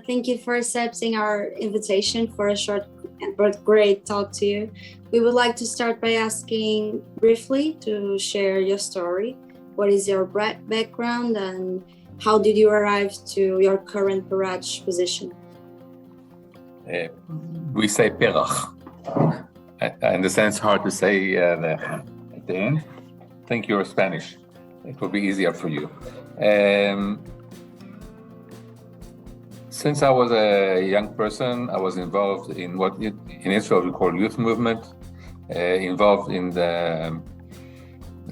Thank you for accepting our invitation for a short but great talk to you. We would like to start by asking briefly to share your story. What is your background and how did you arrive to your current Perach position? We say Perach. I understand it's hard to say at the end. I think you're Spanish. It will be easier for you. Since I was a young person, I was involved in what in Israel we call youth movement, involved in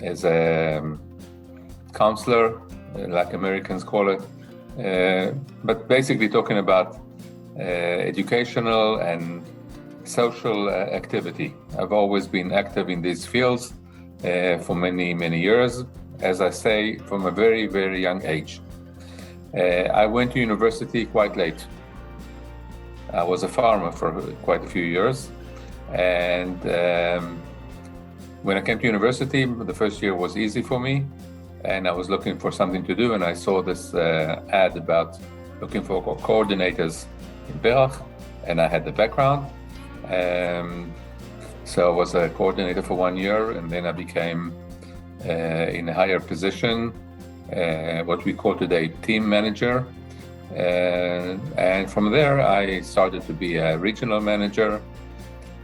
as a counselor, like Americans call it, but basically talking about educational and social activity. I've always been active in these fields for many, many years, as I say, from a very, very young age. I went to university quite late. I was a farmer for quite a few years. And when I came to university, the first year was easy for me. And I was looking for something to do. And I saw this ad about looking for coordinators in Perach. And I had the background. So I was a coordinator for 1 year. And then I became in a higher position, what we call today team manager, and from there I started to be a regional manager.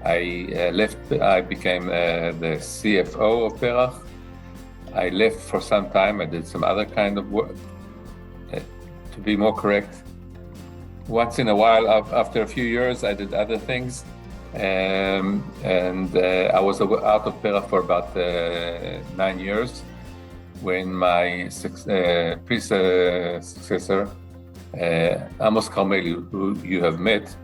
I became the CFO of Perach. I left for some time. I did some other kind of work. To be more correct, once in a while, after a few years, I did other things, and I was out of Perach for about 9 years. When my predecessor, Amos Carmeli, who you have met,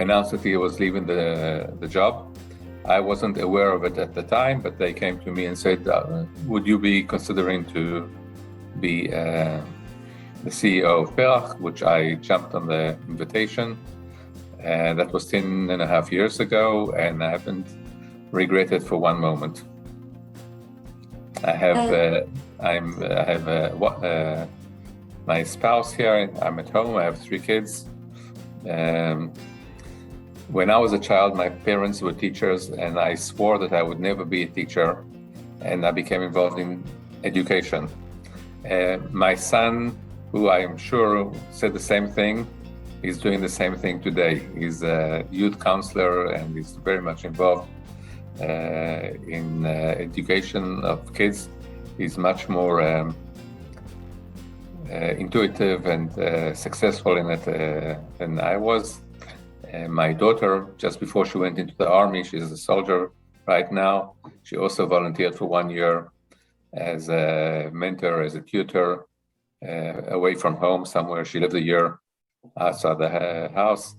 announced that he was leaving the job. I wasn't aware of it at the time, but they came to me and said, would you be considering to be the CEO of Perach, which I jumped on the invitation. That was 10 and a half years ago, and I haven't regretted for one moment. I have my spouse here. I'm at home. I have 3 kids. When I was a child, my parents were teachers, and I swore that I would never be a teacher, and I became involved in education. My son, who I am sure said the same thing, he's doing the same thing today. He's a youth counselor, and he's very much involved in education of kids. He's much more intuitive and successful in it than I was. My daughter, just before she went into the army, she's a soldier right now. She also volunteered for 1 year as a mentor, as a tutor, away from home somewhere. She lived a year outside the house.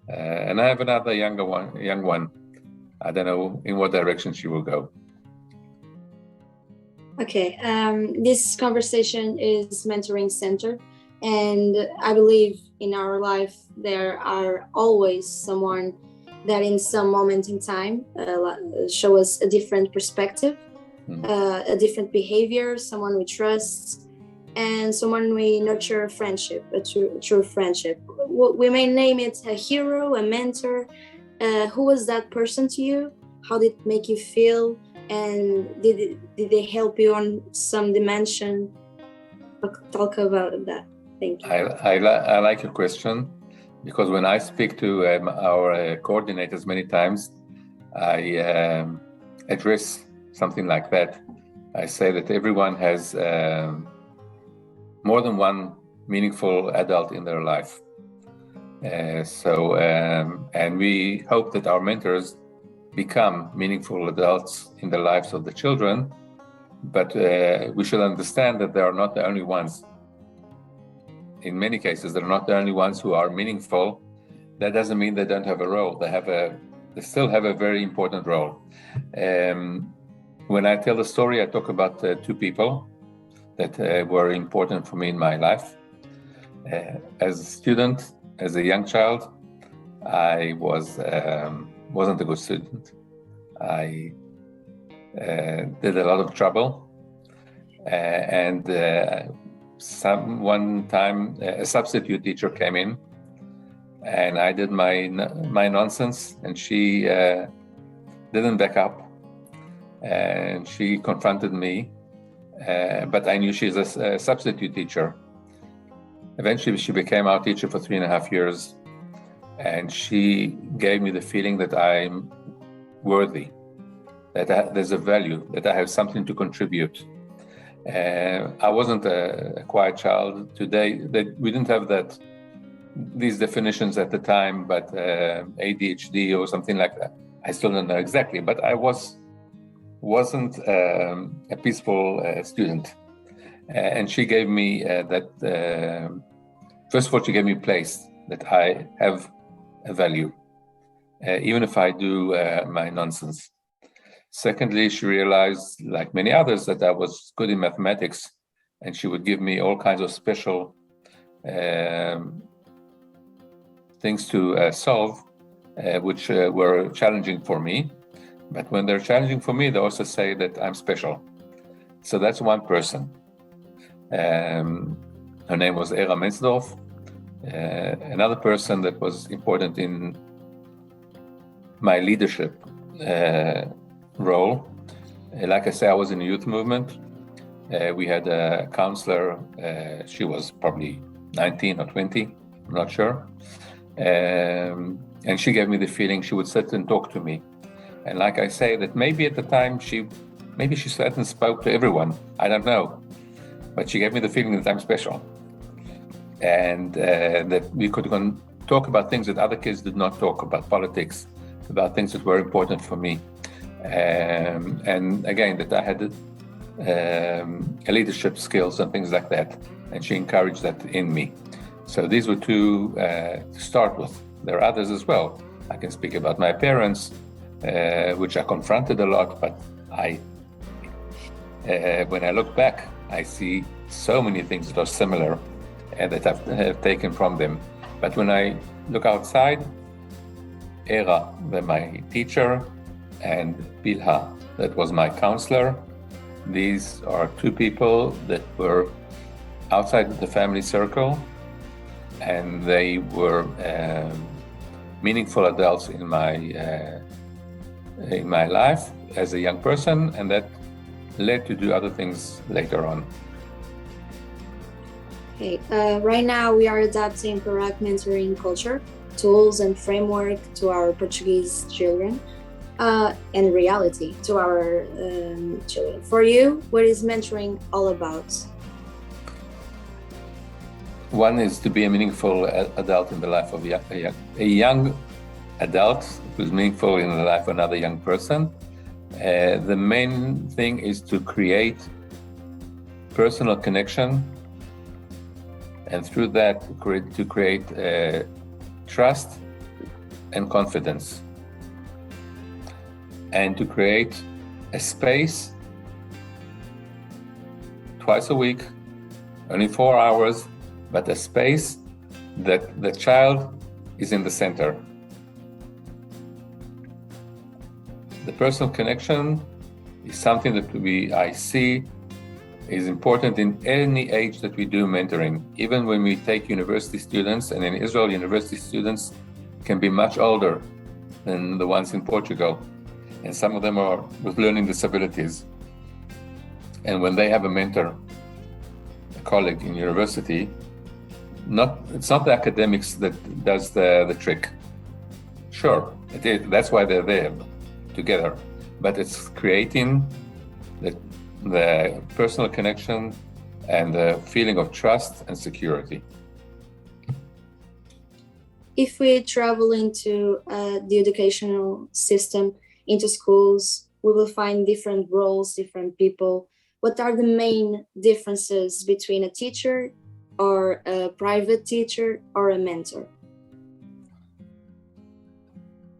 And I have another young one. I don't know in what direction she will go. Okay, this conversation is mentoring centered, and I believe in our life there are always someone that in some moment in time show us a different perspective, a different behavior, someone we trust, and someone we nurture a friendship, a true friendship. We may name it a hero, a mentor. Who was that person to you? How did it make you feel? And did they help you on some dimension? Talk about that. Thank you. I like your question, because when I speak to our coordinators many times, I address something like that. I say that everyone has more than one meaningful adult in their life. And we hope that our mentors become meaningful adults in the lives of the children, but we should understand that they are not the only ones. In many cases, they're not the only ones who are meaningful. That doesn't mean they don't have a role. They still have a very important role. When I tell the story, I talk about 2 people that were important for me in my life. As a student, as a young child, I wasn't a good student. I did a lot of trouble, and one time a substitute teacher came in, and I did my nonsense, and she didn't back up, and she confronted me, but I knew she's a substitute teacher. Eventually, she became our teacher for 3.5 years, and she gave me the feeling that I'm worthy, that there's a value, that I have something to contribute. I wasn't a quiet child. Today, we didn't have these definitions at the time, but ADHD or something like that. I still don't know exactly, but I wasn't a peaceful student. And she gave me first of all, she gave me place, that I have a value, even if I do my nonsense. Secondly, she realized, like many others, that I was good in mathematics, and she would give me all kinds of special things to solve, which were challenging for me. But when they're challenging for me, they also say that I'm special. So that's one person. Her name was Era Mensdorf. Another person that was important in my leadership role. Like I say, I was in the youth movement. We had a counselor. She was probably 19 or 20, I'm not sure. And she gave me the feeling she would sit and talk to me. And like I say, that maybe at the time she sat and spoke to everyone. I don't know. But she gave me the feeling that I'm special. And that we could talk about things that other kids did not talk about, politics, about things that were important for me. And again, that I had leadership skills and things like that. And she encouraged that in me. So these were two to start with. There are others as well. I can speak about my parents, which I confronted a lot, but when I look back, I see so many things that are similar and that I've taken from them. But when I look outside, Era, my teacher, and Bilha, that was my counselor, these are two people that were outside the family circle, and they were meaningful adults in my life as a young person, and that led to do other things later on. Okay, right now we are adapting Perach mentoring culture, tools and framework to our Portuguese children, and reality to our children. For you, what is mentoring all about? One is to be a meaningful adult in the life of a young adult who's meaningful in the life of another young person. The main thing is to create personal connection, and through that to create trust and confidence, and to create a space twice a week, only 4 hours, but a space that the child is in the center. The personal connection is something that I see is important in any age that we do mentoring. Even when we take university students, and in Israel, university students can be much older than the ones in Portugal. And some of them are with learning disabilities. And when they have a mentor, a colleague in university, it's not the academics that does the trick. Sure, it is, that's why they're there together, but it's creating the personal connection and the feeling of trust and security. If we travel into the educational system, into schools, we will find different roles, different people. What are the main differences between a teacher or a private teacher or a mentor?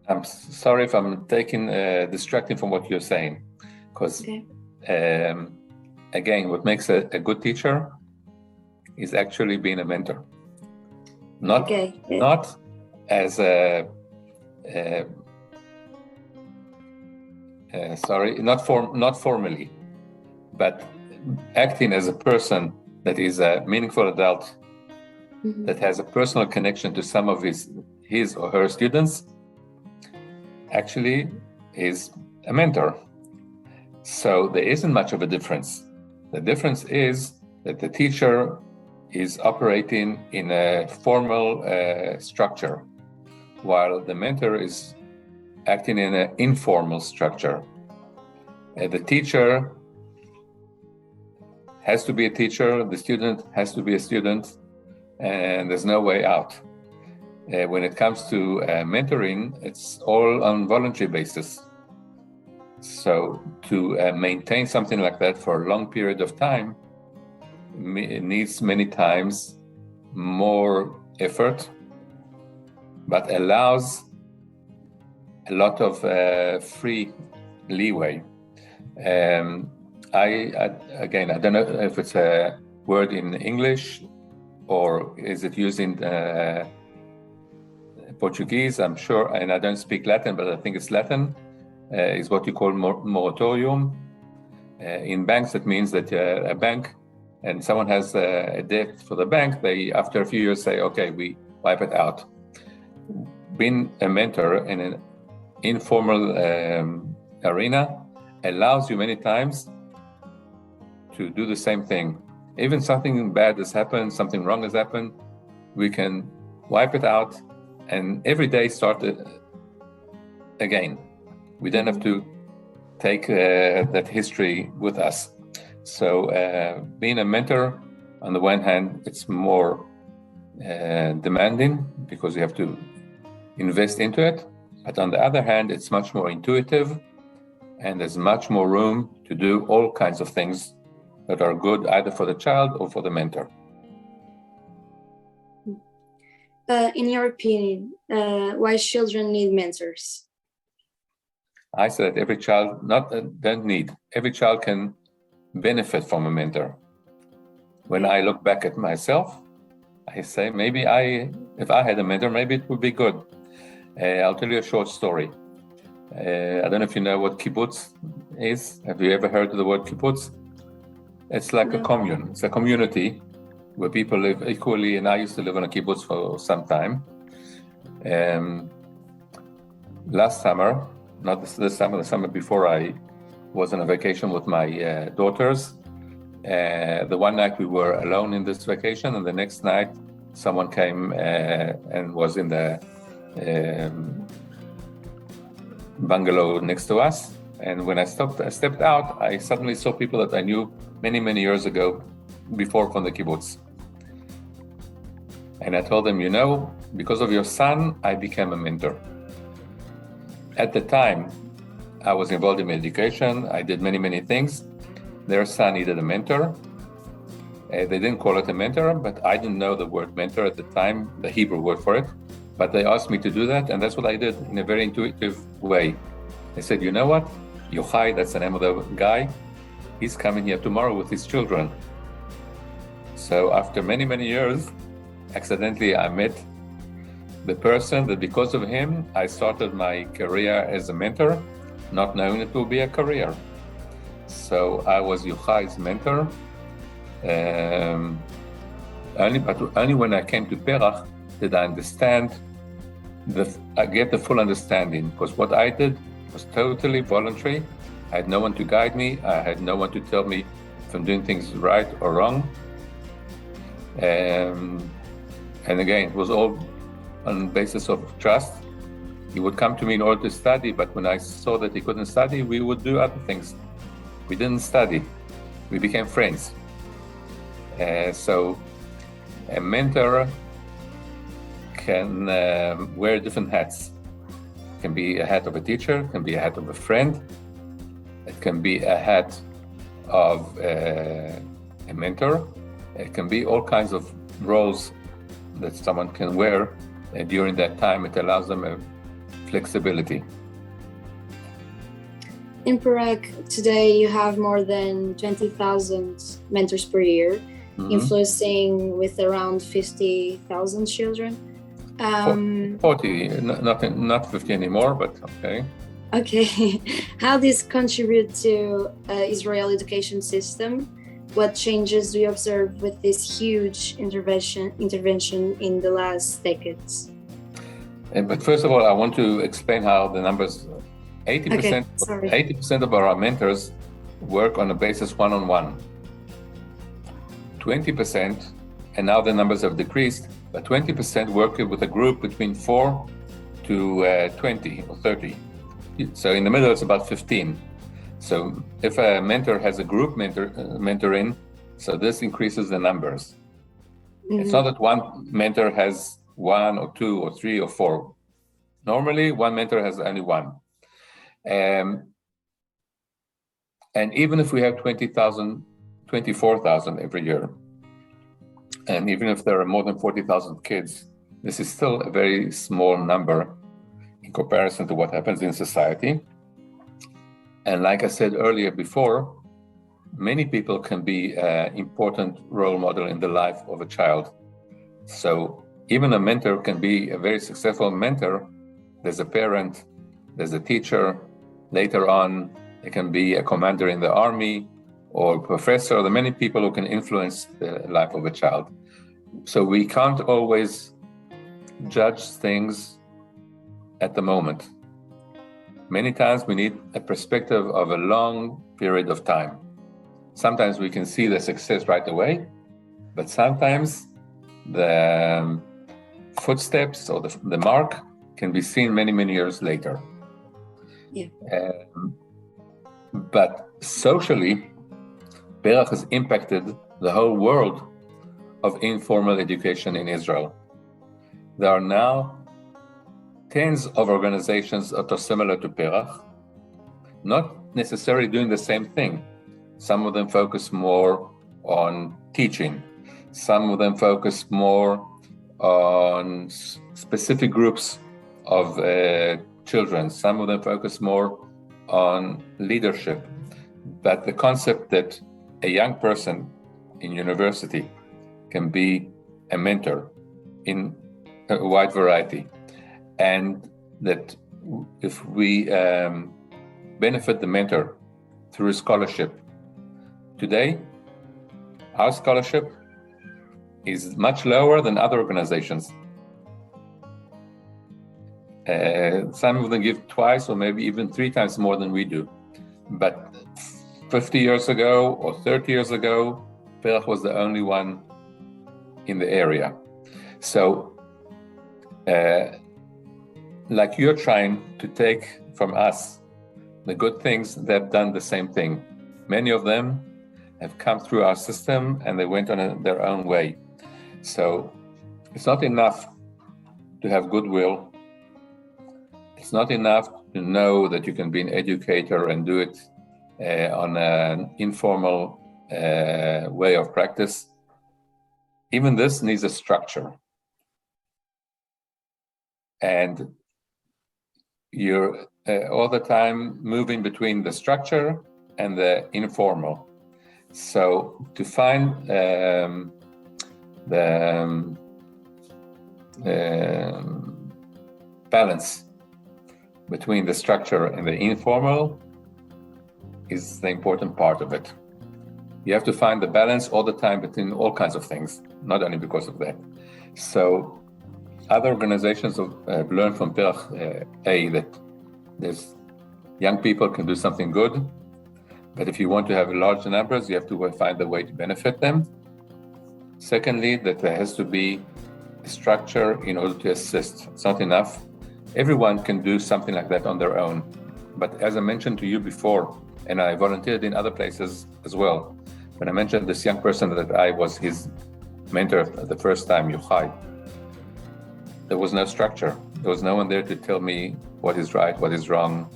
I'm sorry if I'm distracting from what you're saying, because again, what makes a good teacher is actually being a mentor. Not as not formally, but acting as a person that is a meaningful adult, that has a personal connection to some of his or her students, actually is a mentor. So there isn't much of a difference. The difference is that the teacher is operating in a formal structure, while the mentor is acting in an informal structure. The teacher has to be a teacher, the student has to be a student, and there's no way out. When it comes to mentoring, it's all on voluntary basis. So to maintain something like that for a long period of time, it needs many times more effort, but allows a lot of free leeway. I don't know if it's a word in English or is it used in Portuguese, I'm sure, and I don't speak Latin, but I think it's Latin, is what you call moratorium. In banks, it means that a bank and someone has a debt for the bank, they, after a few years, say, okay, we wipe it out. Being a mentor in an informal arena allows you many times to do the same thing. Even something bad has happened, something wrong has happened, we can wipe it out and every day start again. We don't have to take that history with us. So being a mentor, on the one hand, it's more demanding because you have to invest into it. But on the other hand, it's much more intuitive and there's much more room to do all kinds of things that are good either for the child or for the mentor. In your opinion, why children need mentors? I said every child don't need. Every child can benefit from a mentor. When I look back at myself, I say maybe if I had a mentor, maybe it would be good. I'll tell you a short story. I don't know if you know what kibbutz is. Have you ever heard of the word kibbutz? It's like a commune. It's a community where people live equally, and I used to live on a kibbutz for some time. Last summer, not this summer, the summer before, I was on a vacation with my daughters. The one night we were alone in this vacation, and the next night someone came and was in the bungalow next to us. And when I stepped out, I suddenly saw people that I knew many, many years ago before from the kibbutz. And I told them, because of your son, I became a mentor. At the time, I was involved in education. I did many, many things. Their son needed a mentor. They didn't call it a mentor, but I didn't know the word mentor at the time, the Hebrew word for it. But they asked me to do that, and that's what I did in a very intuitive way. They said, you know what? Yochai, that's the name of the guy. He's coming here tomorrow with his children. So after many, many years, accidentally I met the person that because of him, I started my career as a mentor, not knowing it will be a career. So I was Yochai's mentor. Only when I came to Perach did I understand, I get the full understanding, because what I did was totally voluntary. I had no one to guide me. I had no one to tell me if I'm doing things right or wrong. And again, it was all on the basis of trust. He would come to me in order to study, but when I saw that he couldn't study, we would do other things. We didn't study. We became friends. So a mentor can wear different hats. It can be a hat of a teacher, it can be a hat of a friend, it can be a hat of a mentor. It can be all kinds of roles that someone can wear, and during that time it allows them a flexibility. In Perach today, you have more than 20,000 mentors per year, influencing with around 50,000 children. 40, not 50 anymore, but okay. Okay. How this contribute to Israel education system, what changes do you observe with this huge intervention in the last decades? But first of all, I want to explain how the numbers. 80% of our mentors work on a basis one-on-one. 20%, and now the numbers have decreased, but 20% work with a group between 4 to 20 or 30. So in the middle, it's about 15. So if a mentor has a group mentoring, so this increases the numbers. Mm-hmm. It's not that one mentor has 1 or 2 or 3 or 4. Normally, one mentor has only one. And even if we have 20,000, 24,000 every year, and even if there are more than 40,000 kids, this is still a very small number in comparison to what happens in society. And like I said earlier before, many people can be an important role model in the life of a child. So even a mentor can be a very successful mentor. There's a parent, there's a teacher. Later on, it can be a commander in the army or a professor. There are many people who can influence the life of a child. So we can't always judge things at the moment. Many times we need a perspective of a long period of time. Sometimes we can see the success right away, but sometimes the footsteps or the mark can be seen many, many years later. Yeah. But socially, Perach has impacted the whole world of informal education in Israel. There are now tens of organizations that are similar to Perach, not necessarily doing the same thing. Some of them focus more on teaching. Some of them focus more on specific groups of children. Some of them focus more on leadership. But the concept that a young person in university can be a mentor in a wide variety, and that if we benefit the mentor through a scholarship, today our scholarship is much lower than other organizations. Some of them give twice or maybe even 3 times more than we do. But 50 years ago or 30 years ago, Perach was the only one in the area. So, like you're trying to take from us the good things, they've done the same thing. Many of them have come through our system and they went on their own way. So it's not enough to have goodwill. It's not enough to know that you can be an educator and do it on an informal way of practice. Even this needs a structure. And you're all the time moving between the structure and the informal. So to find the balance between the structure and the informal is the important part of it. You have to find the balance all the time between all kinds of things, not only because of that. So other organizations have learned from Perach, that there's young people can do something good, but if you want to have large numbers, you have to find a way to benefit them. Secondly, that there has to be a structure in order to assist. It's not enough. Everyone can do something like that on their own. But as I mentioned to you before, and I volunteered in other places as well, when I mentioned this young person that I was his mentor the first time, Yochai, there was no structure. There was no one there to tell me what is right, what is wrong,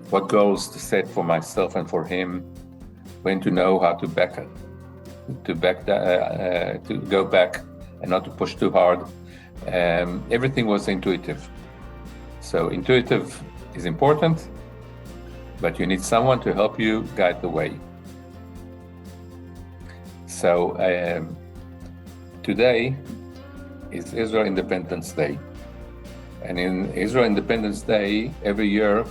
what goals to set for myself and for him, when to know how to go back and not to push too hard. Everything was intuitive. So intuitive is important, but you need someone to help you guide the way. So today is Israel Independence Day. And in Israel Independence Day, every year,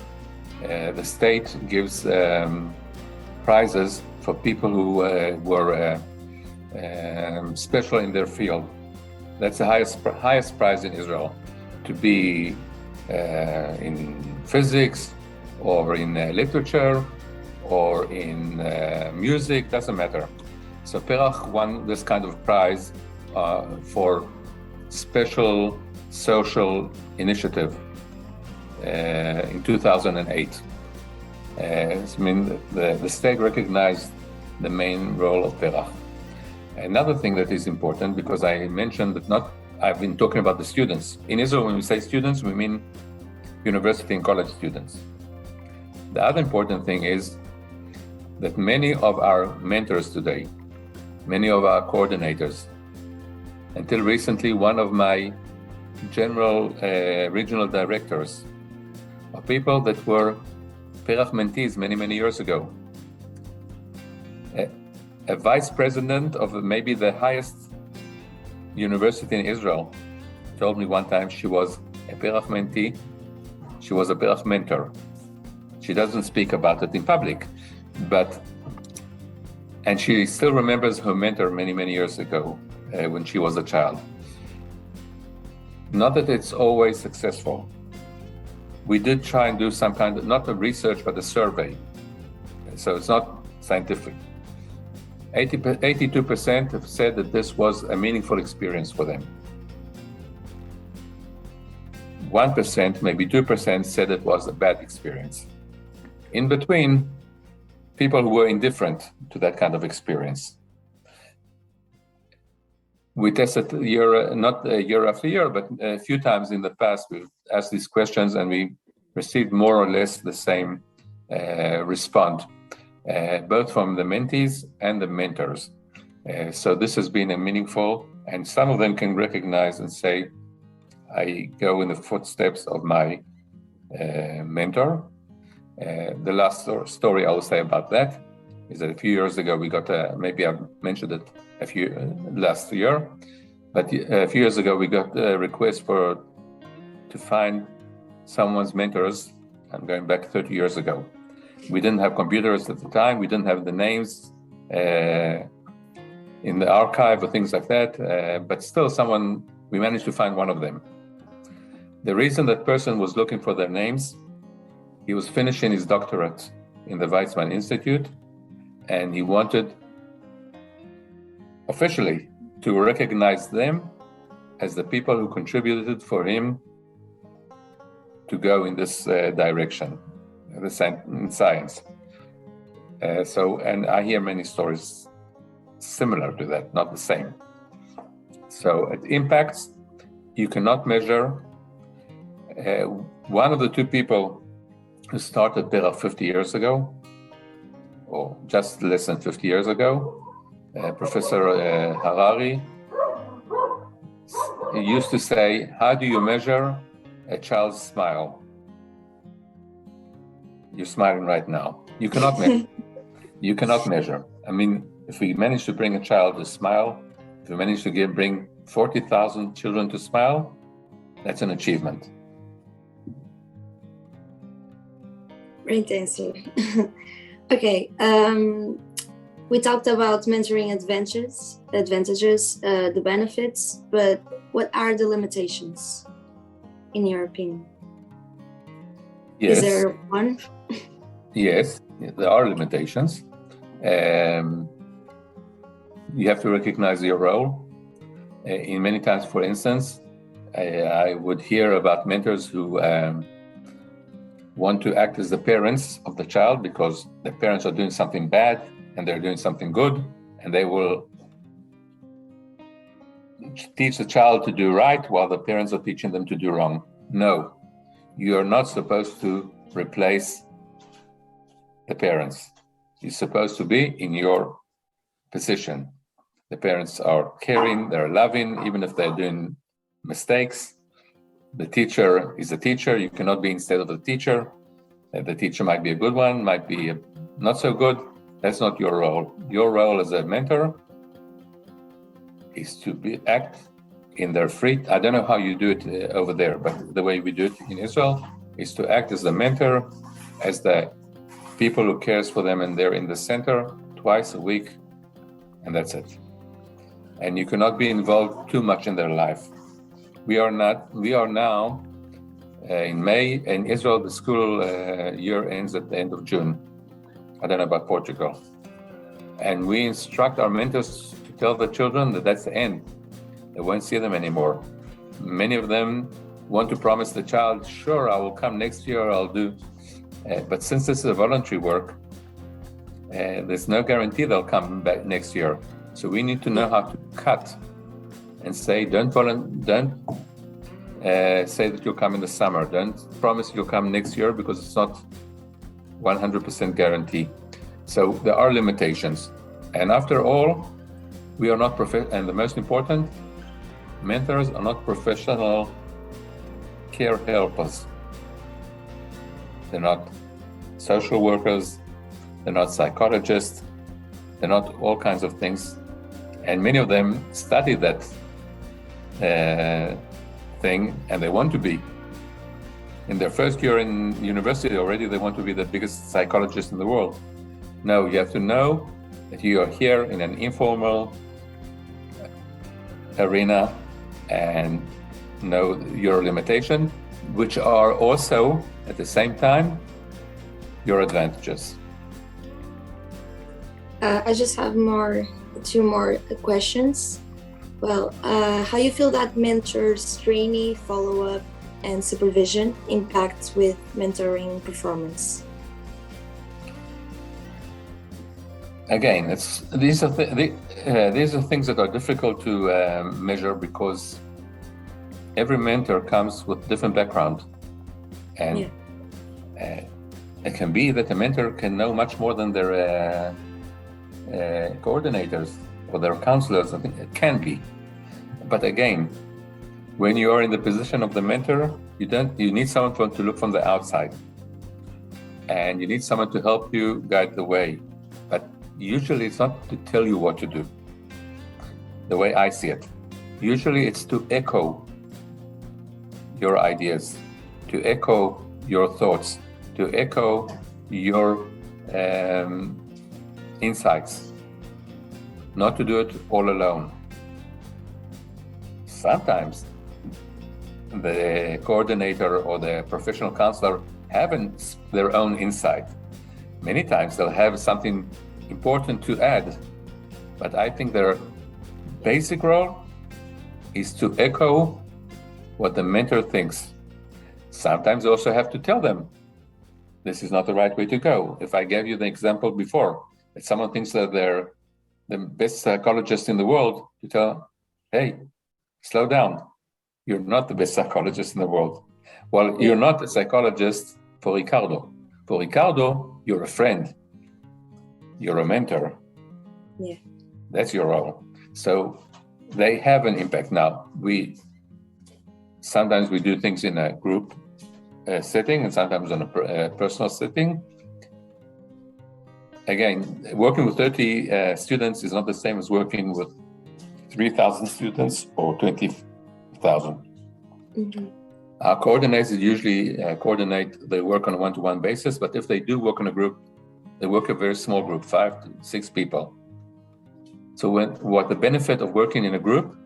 the state gives prizes for people who were special in their field. That's the highest prize in Israel, to be in physics or in literature or in music, doesn't matter. So Perach won this kind of prize for special social initiative in 2008. I mean, the state recognized the main role of Perach. Another thing that is important, because I mentioned that I've been talking about the students. In Israel, when we say students, we mean university and college students. The other important thing is that many of our mentors today, many of our coordinators, until recently, one of my general regional directors are people that were Perach mentees many years ago. A vice president of maybe the highest university in Israel told me one time she was a Perach mentee, she was a Perach mentor. She doesn't speak about it in public, and she still remembers her mentor many years ago when she was a child. Not that it's always successful. We did try and do some kind of, not a research, but a survey. So it's not scientific. 82% have said that this was a meaningful experience for them. 1%, maybe 2% said it was a bad experience. In between, people who were indifferent to that kind of experience. We tested not year after year, but a few times in the past, we've asked these questions and we received more or less the same response, both from the mentees and the mentors. So this has been a meaningful, and some of them can recognize and say, I go in the footsteps of my mentor. The last story I will say about that is that a few years ago we got maybe I mentioned it last year, but a few years ago we got a request to find someone's mentors. I'm going back 30 years ago. We didn't have computers at the time. We didn't have the names in the archive or things like that. But still, we managed to find one of them. The reason that person was looking for their names, he was finishing his doctorate in the Weizmann Institute, and he wanted officially to recognize them as the people who contributed for him to go in this direction, in science. And I hear many stories similar to that, not the same. So it impacts, you cannot measure. One of the two people who started Perach 50 years ago, or just less than 50 years ago, Professor Harari, he used to say, how do you measure a child's smile? You're smiling right now. You cannot measure. You cannot measure. I mean, if we manage to bring a child to smile, if we manage to bring 40,000 children to smile, that's an achievement. Great answer. Okay, we talked about mentoring advantages, the benefits, but what are the limitations, in your opinion? Yes. Is there one? Yes, there are limitations. You have to recognize your role. In many times, for instance, I would hear about mentors who want to act as the parents of the child because the parents are doing something bad and they're doing something good, and they will teach the child to do right while the parents are teaching them to do wrong. No, you are not supposed to replace the parents. You're supposed to be in your position. The parents are caring, they're loving, even if they're doing mistakes. The teacher is a teacher. You cannot be instead of the teacher. The teacher might be a good one, might be not so good. That's not your role. Your role as a mentor is to act in their free. I don't know how you do it over there, but the way we do it in Israel is to act as the mentor, as the people who cares for them, and they're in the center twice a week, and that's it. And you cannot be involved too much in their life. We are now in May. In Israel, the school year ends at the end of June. I don't know about Portugal. And we instruct our mentors to tell the children that that's the end. They won't see them anymore. Many of them want to promise the child, sure, I will come next year, I'll do. But since this is a voluntary work, there's no guarantee they'll come back next year. So we need to know how to cut and say, don't say that you'll come in the summer. Don't promise you'll come next year, because it's not 100% guarantee. So there are limitations. And after all, we are not and the most important, mentors are not professional care helpers. They're not social workers, they're not psychologists, they're not all kinds of things. And many of them study that thing, and they want to be. In their first year in university already, they want to be the biggest psychologist in the world. No, you have to know that you are here in an informal arena and know your limitations, which are also, at the same time, your advantages. I just have two more questions. Well, how you feel that mentors, trainee, follow-up, and supervision impacts with mentoring performance? Again, these are things that are difficult to measure, because every mentor comes with different background, and it can be that a mentor can know much more than their coordinators or their counselors. I think it can be, but again, when you are in the position of the mentor, you need someone to look from the outside, and you need someone to help you guide the way. But usually it's not to tell you what to do, the way I see it. Usually it's to echo your ideas, to echo your thoughts, to echo your insights, not to do it all alone. Sometimes the coordinator or the professional counselor have their own insight. Many times they'll have something important to add, but I think their basic role is to echo what the mentor thinks. Sometimes you also have to tell them, this is not the right way to go. If I gave you the example before, that someone thinks that they're the best psychologist in the world, you tell, hey, slow down. You're not the best psychologist in the world. Well, you're not a psychologist for Ricardo. For Ricardo, you're a friend. You're a mentor. Yeah. That's your role. So they have an impact. Now, sometimes we do things in a group setting, and sometimes on a personal setting. Again, working with 30 students is not the same as working with 3,000 students or 20,000. Mm-hmm. Our coordinators usually coordinate the work on a one-to-one basis, but if they do work in a group, they work a very small group, 5 to 6 people. So what the benefit of working in a group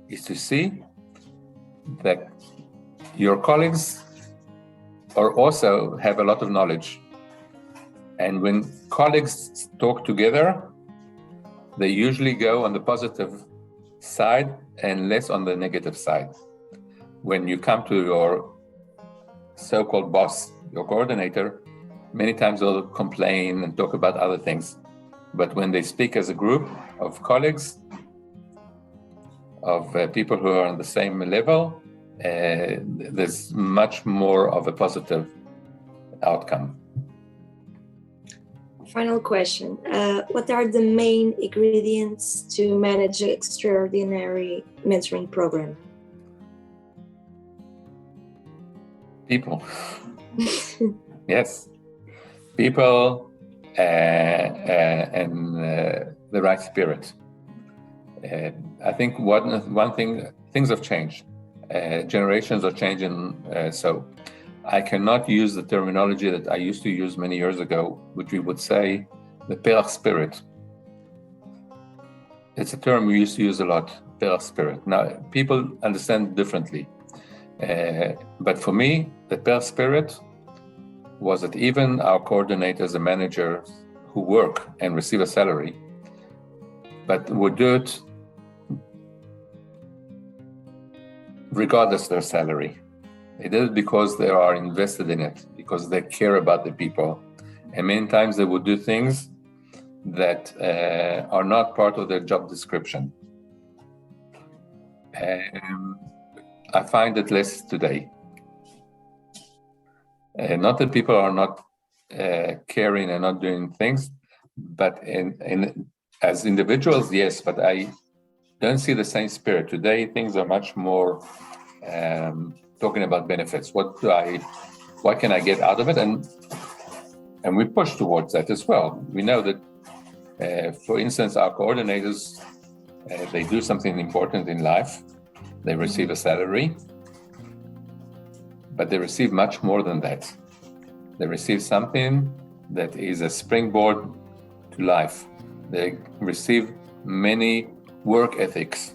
is to see that your colleagues also have a lot of knowledge. And when colleagues talk together, they usually go on the positive side and less on the negative side. When you come to your so-called boss, your coordinator, many times they'll complain and talk about other things. But when they speak as a group of colleagues, of people who are on the same level, there's much more of a positive outcome. Final question. What are the main ingredients to manage an extraordinary mentoring program? People. Yes. People and the right spirit. I think one thing, things have changed. Generations are changing, so I cannot use the terminology that I used to use many years ago, which we would say the Perach spirit. it's a term we used to use a lot, Perach spirit. Now, people understand differently. But for me, the Perach spirit was that even our coordinators and managers who work and receive a salary, but would do it regardless of their salary. They did it because they are invested in it, because they care about the people. And many times they would do things that are not part of their job description. I find it less today. Not that people are not caring and not doing things, but as individuals, yes, but I don't see the same spirit. Today, things are much more talking about benefits. What can I get out of it? And we push towards that as well. We know that, for instance, our coordinators, they do something important in life. They receive a salary, but they receive much more than that. They receive something that is a springboard to life. They receive many work ethics.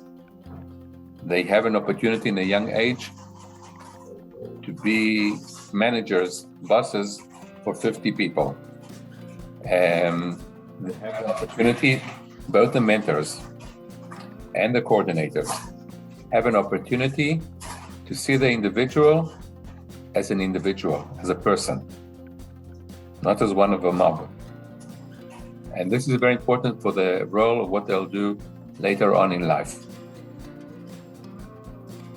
They have an opportunity in a young age to be managers, bosses for 50 people. They have an opportunity, both the mentors and the coordinators have an opportunity to see the individual as an individual, as a person, not as one of a mob. And this is very important for the role of what they'll do later on in life.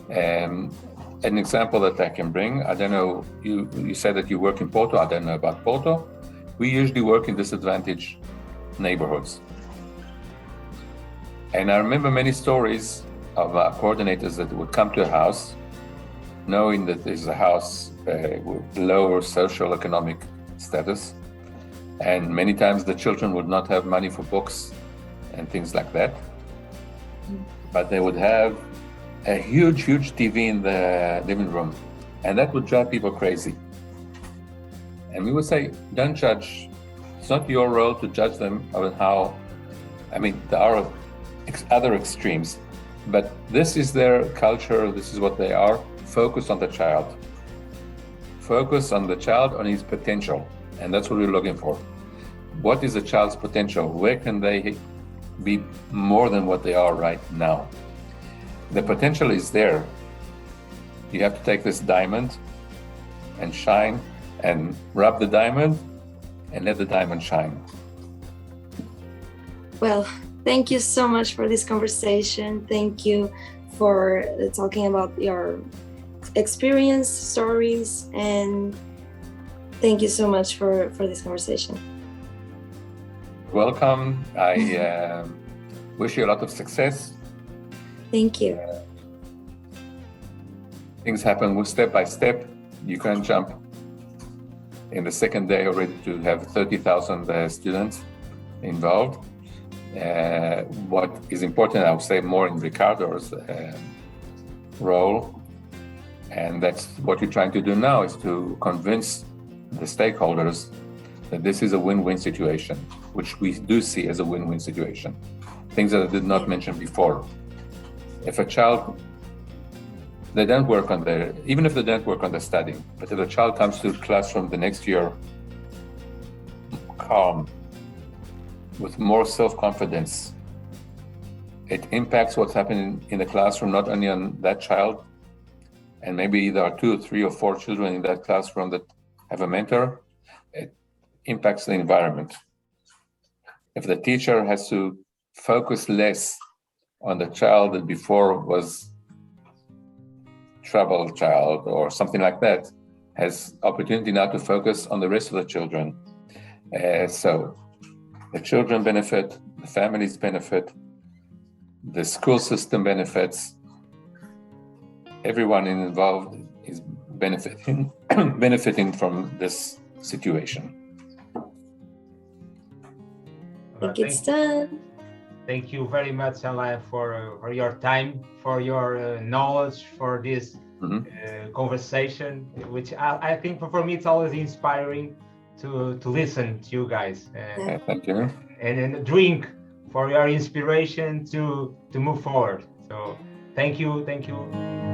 An example that I can bring, I don't know, you said that you work in Porto, I don't know about Porto. We usually work in disadvantaged neighborhoods. And I remember many stories of coordinators that would come to a house, knowing that there's a house with lower social economic status. And many times the children would not have money for books and things like that. But they would have a huge TV in the living room. And that would drive people crazy. And we would say, don't judge. It's not your role to judge them on how, there are other extremes, but this is their culture, this is what they are. Focus on the child. Focus on the child, on his potential. And that's what we're looking for. What is a child's potential? Where can they be more than what they are right now? The potential is there. You have to take this diamond and shine and rub the diamond and let the diamond shine. Well, thank you so much for this conversation. Thank you for talking about your experience, stories, and thank you so much for this conversation. Welcome. I wish you a lot of success. Thank you. Things happen step by step. You can't jump in the second day already to have 30,000 students involved. What is important, I would say, more in Ricardo's role, and that's what you're trying to do now, is to convince the stakeholders that this is a win-win situation, which we do see as a win-win situation. Things that I did not mention before. If a child, even if they don't work on their studying, but if a child comes to the classroom the next year calm, with more self-confidence, it impacts what's happening in the classroom, not only on that child, and maybe there are 2, 3, or 4 children in that classroom that have a mentor, it impacts the environment. If the teacher has to focus less on the child that before was troubled child or something like that, has opportunity now to focus on the rest of the children. So the children benefit, the families benefit, the school system benefits, everyone involved is benefiting from this situation. I think it's done. Thank you very much, Alain, for your time, for your knowledge, for this conversation, which I think for me it's always inspiring to listen to you guys. Thank you. And drink for your inspiration to move forward. So thank you